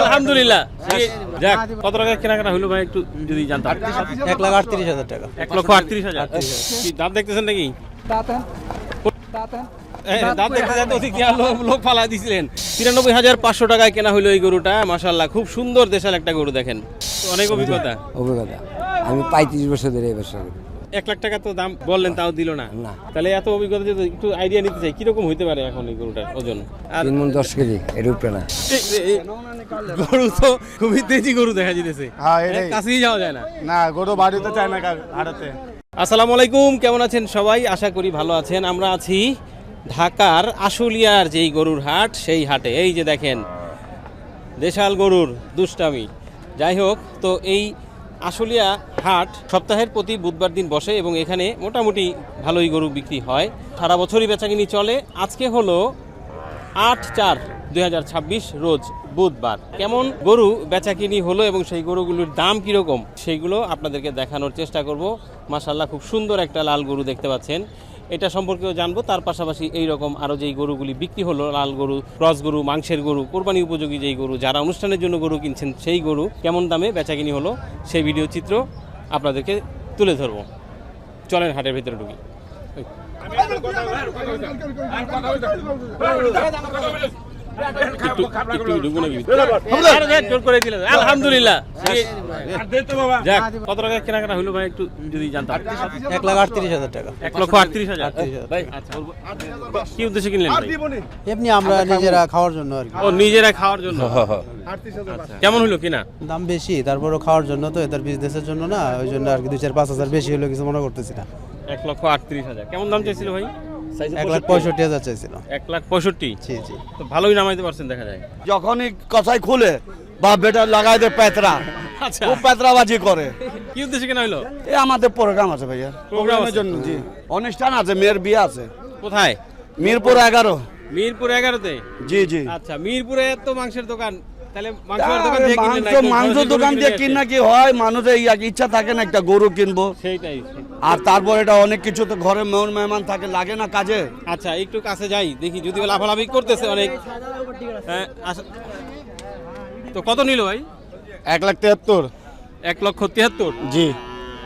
আলহামদুলিল্লাহ। যাক, কত টাকা কেনাকাটা হলো ভাই একটু যদি জানতাম। 1,38,000 টাকা। 1,38,000। কি দাঁত দেখতেছেন নাকি? দাঁত দেখতে যাতে অতিথি লোক ফালা দিছিলেন। 93,500 টাকায় কেনা হলো এই গরুটা। মাশাআল্লাহ, খুব সুন্দর দেশাল একটা গরু। দেখেন, অনেক অভিজ্ঞতা। আমি 35 বছর ধরে এই ব্যবসা করি। 1 লাখ টাকা তো দাম বললেন, তাও দিল না। তাহলে এত অভিজ্ঞতা যদি একটু আইডিয়া নিতে চাই, কিরকম হইতে পারে এখন এই গরুটার ওজন? 3 মণ 10 কেজি এর উপরে না। গরু তো খুবই তেজি গরু দেখা যাইতেছে। কাছেই যাওয়া যায় না। না, গরু বাড়িতে চায় না হাড়াতে। আসসালামু আলাইকুম, কেমন আছেন সবাই? আশা করি ভালো আছেন। আমরা আছি ঢাকার আশুলিয়ার যেই গরুর হাট, সেই হাটে। এই যে দেখেন, দেশাল গরুর দুষ্টামি। যাই হোক, তো এই আশুলিয়া হাট সপ্তাহের প্রতি বুধবার দিন বসে এবং এখানে মোটামুটি ভালোই গরু বিক্রি হয়। সারা বছরই বেচাকিনি চলে। আজকে হলো 8/4/2026 রোজ বুধবার। কেমন গরু বেচাকিনি হলো এবং সেই গরুগুলোর দাম কীরকম সেইগুলো আপনাদেরকে দেখানোর চেষ্টা করব। মাশাআল্লাহ, খুব সুন্দর একটা লাল গরু দেখতে পাচ্ছেন, এটা সম্পর্কেও জানবো। তার পাশাপাশি এই রকম আরও যেই গরুগুলি বিক্রি হলো, লাল গরু, ক্রস গরু, মাংসের গরু, কোরবানি উপযোগী যেই গরু, যারা অনুষ্ঠানের জন্য গরু কিনছেন সেই গরু কেমন দামে বেচাকিনি হলো সেই ভিডিও চিত্র আপনাদেরকে তুলে ধরবো। চলেন হাটের ভিতরে ঢুকি। আলহামদুলিল্লাহ। যাক, কত টাকা কেনাকাটা হলো ভাই একটু যদি জানতাম। 1,38,000 টাকা। 1,38,000। কি উদ্দেশ্যে কিনলেন ভাই? এমনি আমরা নিজেরা খাওয়ার জন্য আর কি। ও, নিজেরা খাওয়ার জন্য। কেমন হলো কিনা? দাম বেশি, তারপরও খাওয়ার জন্য তো, এদের বিজনেসের জন্য না, ওই জন্য আর কি 2-4-5 বেশি হলো কিছু মনে করতেছি না। 1,38,000 কেমন দাম চাইছিল ভাই? 1,65,000 চাইছিল। 1,65,000? জি জি। তো ভালোই নামাইতে পারছেন দেখা যায়। যখনই কসাই খুলে বা বেটা লাগাই দেয় পেতরা, আচ্ছা, ও পেতরাবাজি করে। কি উদ্দেশ্যে কেনা হলো? এই আমাদের প্রোগ্রাম আছে ভাইয়া, প্রোগ্রামের জন্য। জি, অনুষ্ঠান আছে, মেয়ের বিয়ে আছে। কোথায়? মিরপুর 11। মিরপুর 11-তে? জি জি। আচ্ছা, মিরপুরে তো মাংসের দোকান, তাহলে মাংসের দোকান দিয়ে কিনলেন না? মাংস দোকান দিয়ে কিনা কি হয়, মানুষের ইচ্ছা থাকে না একটা গরু কিনবো, সেইটাই। আর তারপর এটা অনেক কিছু তো ঘরে মেহমান থাকে, লাগে না কাজে। আচ্ছা, একটু কাছে যাই দেখি, যদি লাফালাফি করতেছে অনেক। তো কত নিল ভাই? 1,73,000। 1,73,000? জি।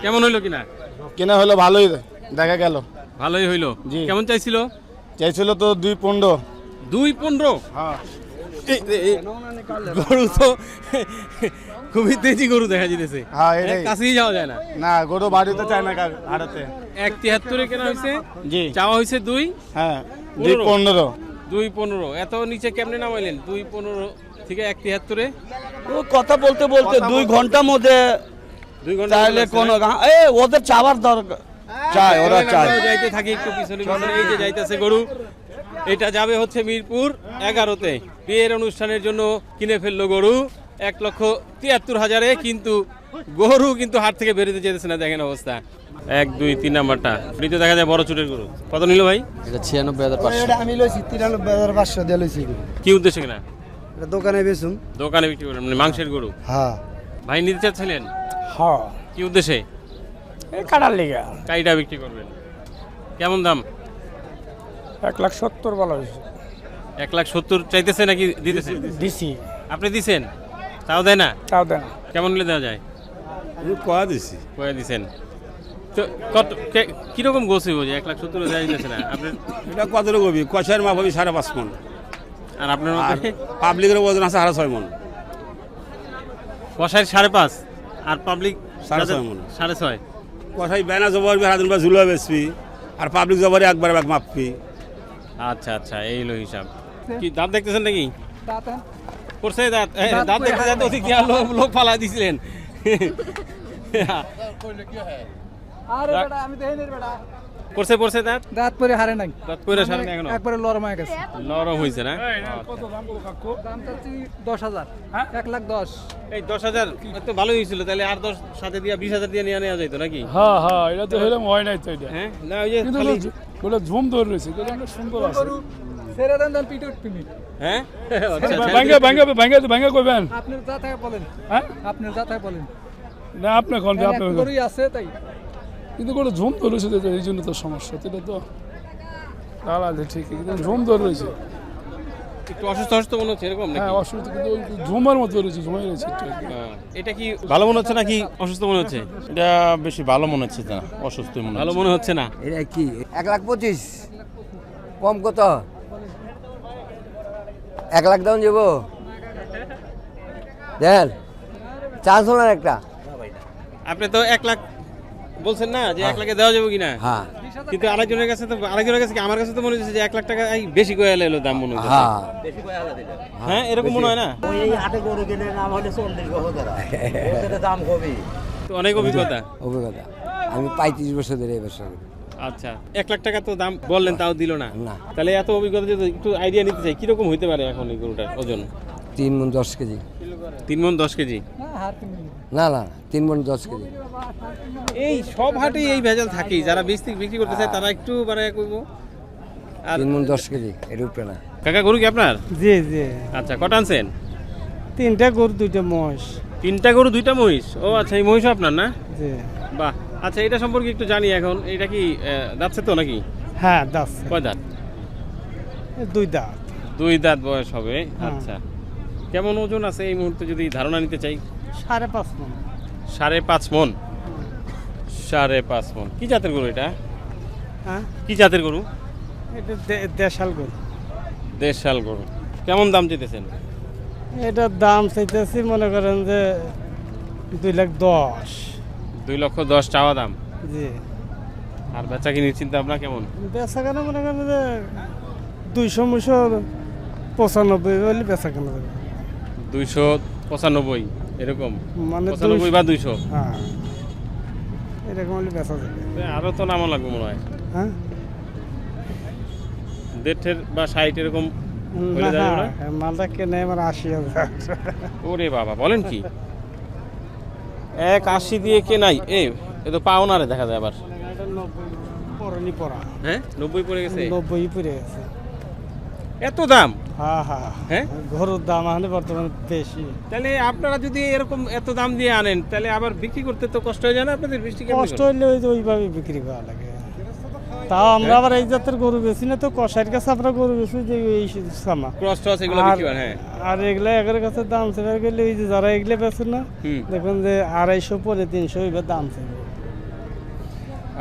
কেমন হইলো কিনা? কিনা হলো ভালোই দেখা গেল। ভালোই হইলো। জি। কেমন চাইছিল? চাইছিল তো 2,15,000। 2,15,000? হ্যাঁ। গরু তো খুবই তেজি গরু দেখা যাইতেছে। হ্যাঁ, এটাই। কাছেই যাওয়া যায় না। না, গরু বাড়িতে চায় না হাড়াতে। 1,73,000 কেনা হয়েছে। জি। চাওয়া হয়েছে 2? হ্যাঁ, 2,15,000। 2,15,000 এত নিচে কেমনে নামাইলেন? 2,15,000 থেকে 1,73-এ? ও কথা বলতে বলতে 2 ঘন্টার মধ্যে 2 ঘন্টা চাইলে কোনো ওদের চাওয়ার দরকার, চায়, ওরা চায়। যাইতে থাকি একটু পিছনে পিছনে। এই যে যাইতেছে গরু, এটা যাবে হচ্ছে মিরপুর 11-তে। বিয়ের অনুষ্ঠানের জন্য কিনে ফেললো গরু 1,73,000-এ, কিন্তু গরু কিন্তু হাট থেকে বেরোতে যেতেছে না। দেখেন অবস্থা। 1, 2, 3 নাম্বারটা তো দেখা যায় বড় চুটের গরু। কত নিল ভাই? এটা 96,500। আমি লইছি 93,500 দিয়ে লইছি। কি উদ্দেশ্যে কিনা? এটা দোকানে বেচুম। দোকানে বিক্রি করবেন মানে মাংসের গরু? হ্যাঁ। ভাই নিতে চাচ্ছিলেন? হ্যাঁ। কি উদ্দেশ্যে? এই কাটার লিগা। কাইটা বিক্রি করবেন। কেমন দাম? 1,70,000 বলা হয়েছে। 1,70,000 চাইতেছে নাকি দিতেছে? দিছি। আপনি দিছেন? তাও দেয় না? তাও দেন। কেমন নিলে দেওয়া যায়? কয়া দিছি। কয়ে দিছেন? তো কত কিরকম গোছে হয়ে 1,70,000 দেওয়া যাইতেছে না? আপনি এটা কত রকমই কষার মাপ হবে 5.5 মণ। আর আপনার মধ্যে পাবলিকের ওজন আছে 6.5 মণ। কষায় 5.5 আর পাবলিক 6.5 মণ। 6.5। কষাই বেনা জবর হারাদিন বা ঝুলা বেচবি, আর পাবলিক জবরে একবার মাপবি। আচ্ছা আচ্ছা, এই হলো হিসাব। কি দাঁত দেখতেছেন নাকি? করছে দাঁত? দাঁত দেখতে যাতে অতিথি লোক ফালা দিছিলেন। করছে পড়ছে দাঁত? দাঁত পরে হারে নাই। দাঁত পরে সারে না এখনো? একবারে নরম হয়ে গেছে। নরম হয়েছে না? কত দাম বলো কাকু? দাম চাচ্ছি 10,000। 1,10,000। এই 10,000 তো ভালোই হয়েছিল, তাহলে আর 10 সাথে দিয়ে 20,000 দিয়ে নিয়ে নেওয়া যাইতো নাকি? হ্যাঁ হ্যাঁ, এটা তো হইলাম হয় নাই তো এটা। হ্যাঁ, না ওই যে কিন্তু খালি ওটা ঝুম ধরে রয়েছে, এটা অনেক সুন্দর আছে। ছেড়ে দেন, দেন পিটে উঠবি। হ্যাঁ আচ্ছা, ভাঙ্গে করবেন। আপনার যা থাকে বলেন। হ্যাঁ, আপনার যা থাকে বলেন। না আপনি কোন আপনার গরুই আছে তাই। কিন্তু কোনো ঝুম ধরে রয়েছে তো, এই জন্য তো সমস্যা। এটা তো দাঁড়ালে ঠিকই, কিন্তু ঝুম ধরে রয়েছে। একটু অসুস্থ অসুস্থ মনে হচ্ছে এরকম নাকি? হ্যাঁ অসুবিধা, কিন্তু ওই ঝুমার মতো রয়েছে, ঝুমাই রয়েছে একটু আর কি। এটা কি ভালো মনে হচ্ছে নাকি অসুস্থ মনে হচ্ছে? এটা বেশি ভালো মনে হচ্ছে না, অসুস্থ মনে ভালো মনে হচ্ছে না। এটা কি 1,25,000 কম কত 1 লাখ দাম যাবো দেন চান্স হলো না একটা আপনি তো 1 লাখ বলছেন না যে 1 লাখে দেওয়া যাবে কিনা? হ্যাঁ কিন্তু আরেকজনের কাছে কি আমার কাছে তো মনে হচ্ছে যে 1 লাখ টাকা এই বেশি করে এলো দাম মনে হচ্ছে। হ্যাঁ হ্যাঁ এরকম মনে হয় না? তো অনেক অভিজ্ঞতা। অভিজ্ঞতা আমি 35 বছর ধরে এই ব্যবসা করি। আচ্ছা 1 লাখ টাকা তো দাম বললেন, তাও দিল না। না। তাহলে এত অভিজ্ঞতা যদি একটু আইডিয়া নিতে চাই কিরকম হইতে পারে এখন এই গরুটার ওজন? 3 মণ 10 কেজি 3 মণ 10 কেজি। না না 3 মণ 10 কেজি এই সব হাটেই এই ভেজাল থাকেই, যারা বিক্রি করতে চায় তারা একটু মানে করবো। আর 3 মণ 10 কেজি এর উপরে না। কাকা গরু কি আপনার? জি জি, আচ্ছা কটা আনছেন? 3টা গরু 2টা মহিষ। 3টা গরু 2টা মহিষ। ও আচ্ছা, এই মহিষ আপনার না? জি বাহ। আচ্ছা এটা সম্পর্কে একটু জানি এখন। এটা কি দাঁতছে তো নাকি? হ্যাঁ দাস কয় দাঁত? 2 দাঁত। 2 দাঁত বয়স হবে। হ্যাঁ। আচ্ছা কেমন ওজন আছে এই মুহূর্তে যদি ধারণা নিতে চাই? 5.5 মণ। 5.5 মণ। 5.5 মণ। কি জাতের গরু এটা? হ্যাঁ কি জাতের গরু? এটা দেশাল গরু। দেশাল গরু। কেমন দাম চেতেছেন? এটার দাম চাইতেছি মনে করেন যে 2,10,000। 2,10,000 চাওয়া দাম। জি আর বেচা কিনির চিন্তা ভাবনা কেমন? বেচা কেনা মনে করেন যে 295 বলে বেচা কেনা যাবে। 295 এরকম, মানে 95 বা 200। হ্যাঁ এরকম হলে বেচা যাবে। আরো তো নামা লাগবে মনে হয়। হ্যাঁ 1.5 বা 60 এরকম হলে না, যাবে না? হ্যাঁ, মালটা কেনে আমার 80,000। ওরে বাবা, বলেন কি? 1.80 দিয়ে কে নাই? এ তো পাওনারে দেখা যায় আবার। এটা 90 পড়েনি পড়া। হ্যাঁ 90 পড়ে গেছে। 90 পড়ে গেছে। এত দাম? হ্যাঁ হ্যাঁ হ্যাঁ গরুর দাম এখন বর্তমানে বেশি। তাহলে আপনারা যদি এরকম এত দাম দিয়ে আনেন তাহলে আবার বিক্রি করতে তো কষ্ট হয়ে যায় না আপনাদের? বৃষ্টি কেমন? কষ্ট হইলে ওই যে ওইভাবে বিক্রি করা লাগে। তাও আমরা আবার এই জাতের গরু বেশি না, তো কষাইয়ের কাছে আমরা গরু বেশি যে এই সামা। ক্রস টস এগুলো বিক্রি হয়। হ্যাঁ আর এগুলা একের কাছে দাম সেটা গেলে ওই যে যারা এগুলো বেছে না হুম। দেখুন যে 250 পরে 300 এইবার দাম চাইবে।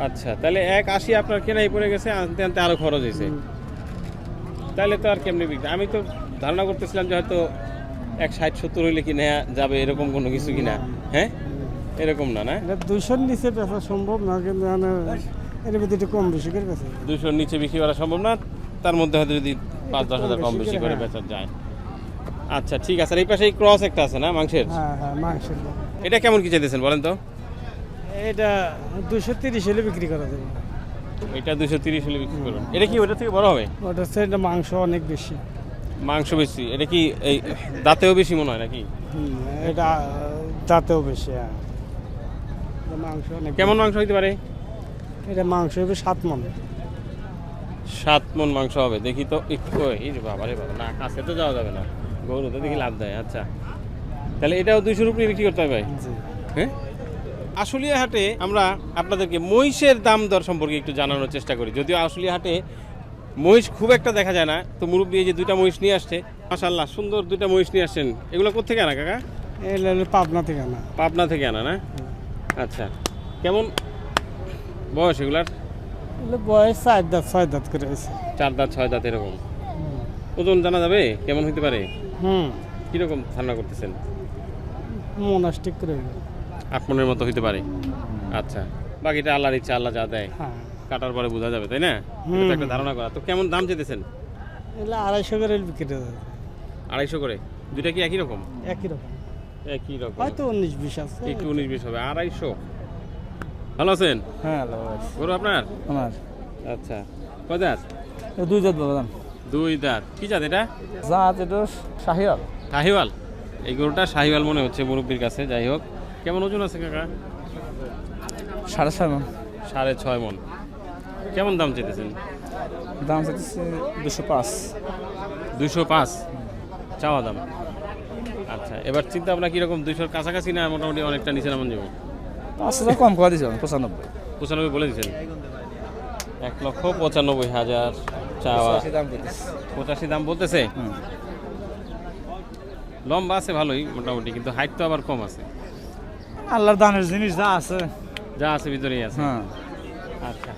আচ্ছা তাহলে 1.80 আপনার কেনাই পড়ে গেছে, আনতে আনতে আরো খরচ হয়েছে। তাহলে তো আর কেমনি বিক্রি? আমি তো ধারণা করতেছিলাম যে হয়তো 160-70 হইলে কি নেওয়া যাবে এরকম কোনো কিছু কিনা। হ্যাঁ এরকম না, না? এটা 200-র নিচে বেচা সম্ভব না, কিন্তু মানে এর ভিতরে একটু কম বেশি করে বেচা যায়। 200-র নিচে বিক্রি করা সম্ভব না, তার মধ্যে হয়তো যদি 5-10 হাজার কম বেশি করে বেচা যায়। আচ্ছা ঠিক আছে। আর এই পাশে এই ক্রস একটা আছে না মাংসের? হ্যাঁ হ্যাঁ মাংসের দাম। এটা কেমন কি চাইতেছেন বলেন তো? এটা 230 হলে বিক্রি করা যাবে। এটা 230 হলে বিক্রি করুন। এটা কি ওটা থেকে বড় হবে? ওটা হচ্ছে এটা মাংস অনেক বেশি। মাংস বেশি। এটা কি এই দাঁতেও বেশি মনে হয় নাকি? এটা দাঁতেও বেশি। হ্যাঁ এটা মাংস অনেক। কেমন মাংস হইতে পারে? এটা মাংস হবে 7 মণ। 7 মণ মাংস হবে। দেখি তো একটু। এই যে বাবা রে বাবা, না কাছে তো যাওয়া যাবে না, গরু তো দেখি লাভ দেয়। আচ্ছা তাহলে এটাও 200-র উপরে বিক্রি করতে হবে ভাই? জি হ্যাঁ। আশুলিয়া হাটে আমরা আপনাদেরকে মহিষের দাম দর সম্পর্কে একটু জানানোর চেষ্টা করি। যদিও আশুলিয়া হাটে মহিষ খুব একটা দেখা যায় না, তো মুরব্বী এই যে 2টা মহিষ নিয়ে আসছে, মাশাআল্লাহ সুন্দর 2টা মহিষ নিয়ে আসছেন। এগুলো কোত্থেকে আনা কাকা? এই হলো পাবনা থেকে না। পাবনা থেকে আনা না? আচ্ছা কেমন বয়স এগুলার? এগুলো বয়স 4 দাঁত 6 দাঁত করে হয়েছে। 4 দাঁত 6 দাঁত এরকম। ওজন জানা যাবে কেমন হতে পারে? কিরকম ধারণা করতেছেন? মোনাস্টিক করে। 8 মণের মতো হইতে পারে। আচ্ছা বাকিটা আল্লাহর ইচ্ছা, আল্লাহ যা দেয় হ্যাঁ কাটার পরে বোঝা যাবে, তাই না? এটা তো একটা ধারণা করা। তো কেমন দাম চেতেছেন? এগুলো 250 করে বিক্রি হয়ে যাবে। 250 করে। দুইটা কি একই রকম? একই রকম, একই রকম। হয়তো 19-20 আছে। একটু 19-20 হবে। 250। ভালো আছেন? হ্যাঁ গরু আপনার? আমার আচ্ছা কয় দাঁত? 2 দাঁত বাবা। 2 দাঁত। কি জাত এটা? জাত এটা শাহিওয়াল। শাহিওয়াল। এই গরুটা শাহিওয়াল মনে হচ্ছে মুরব্বির কাছে। যাই হোক কেমন ওজন আছে কাকা? 6.5 মণ। 6.5 মণ। কেমন দাম চেতেছেন? দাম চাইছে 205। 205 চাওয়া দাম। আচ্ছা এবার চিন্তা ভাবনা কিরকম? 200-র কাছাকাছি না মোটামুটি অনেকটা নিচে নামান যাবে? 5,000 কম করে দিয়েছে 95। 95 বলে দিচ্ছেন? 1,95,000 চাওয়া 85 দাম বলতেছে। লম্বা আছে ভালোই মোটামুটি, কিন্তু হাইট তো আবার কম আছে। আল্লাহর দানের জিনিস যা আছে যা আছে ভিতরেই আছে। আচ্ছা,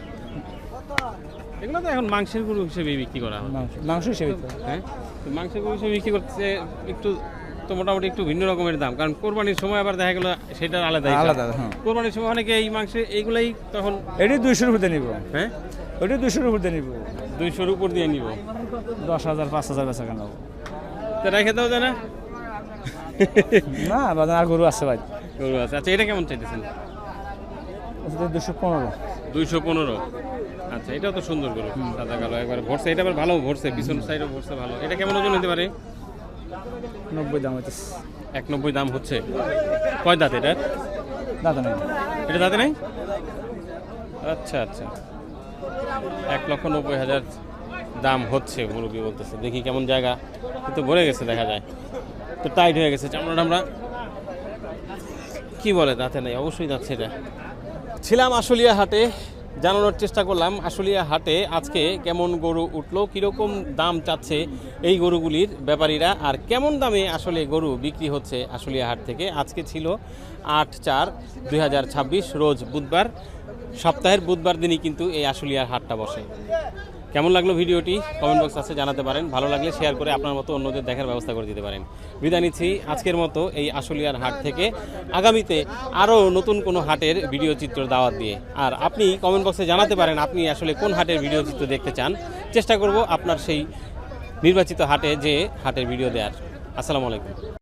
এগুলো তো এখন মাংসের গরু হিসেবে বিক্রি করা হয়। মাংস হিসেবে হ্যাঁ, তো মাংসের গরু হিসেবে বিক্রি করতে একটু তো মোটামুটি একটু ভিন্ন রকমের দাম, কারণ কোরবানির সময় আবার দেখা গেল সেটা আলাদাই আলাদা। কোরবানির সময় অনেকে এই মাংস এইগুলাই তখন এটি 200 উপর দিয়ে নিব। হ্যাঁ, ওটি 200 উপর দিয়ে নিব। 200-র উপর দিয়ে নিব। 10,000 5,000 বেচা কেন তা রেখে দাও জানা না, বাজার আর গরু আছে ভাই। গরু আছে। আচ্ছা, এটা কেমন চাইতেছেন? 215। 215। আচ্ছা, এটাও তো সুন্দর গরু, সাদা কালো একবার ভরছে। এটা আবার ভালো ভরছে, পিছন সাইডও ভরছে ভালো। এটা কেমন ওজন হতে পারে? 90 দাম হইতেছে। 190 দাম হচ্ছে। কয় দাঁত এটার? দাদা নেই, এটা দাঁতে নেই। আচ্ছা আচ্ছা, 1,90,000 দাম হচ্ছে মুরগি বলতেছে। দেখি কেমন জায়গা, কিন্তু ভরে গেছে দেখা যায়, তো টাইট হয়ে গেছে চামড়া টামড়া। কি বলে দাঁতে নেই? অবশ্যই যাচ্ছে এটা। ছিলাম আশুলিয়া হাটে, জানানোর চেষ্টা করলাম আশুলিয়া হাটে আজকে কেমন গরু উঠলো, কীরকম দাম চাচ্ছে এই গরুগুলির ব্যাপারীরা, আর কেমন দামে আসলে গরু বিক্রি হচ্ছে আশুলিয়া হাট থেকে। আজকে ছিল 8/4/2026, রোজ বুধবার। সপ্তাহের বুধবার দিনই কিন্তু এই আশুলিয়ার হাটটা বসে। কেমন লাগলো ভিডিওটি কমেন্ট বক্স আছে জানাতে পারেন। ভালো লাগলে শেয়ার করে আপনার মতো অন্যদের দেখার ব্যবস্থা করে দিতে পারেন। বিদায় নিচ্ছি আজকের মতো এই আশুলিয়ার হাট থেকে। আগামীতে আরও নতুন কোনো হাটের ভিডিও চিত্র দাওয়াত দিয়ে। আর আপনি কমেন্ট বক্সে জানাতে পারেন আপনি আসলে কোন হাটের ভিডিও চিত্র দেখতে চান। চেষ্টা করব আপনার সেই নির্বাচিত হাটে যে হাটের ভিডিও দেওয়ার। আসসালামু আলাইকুম।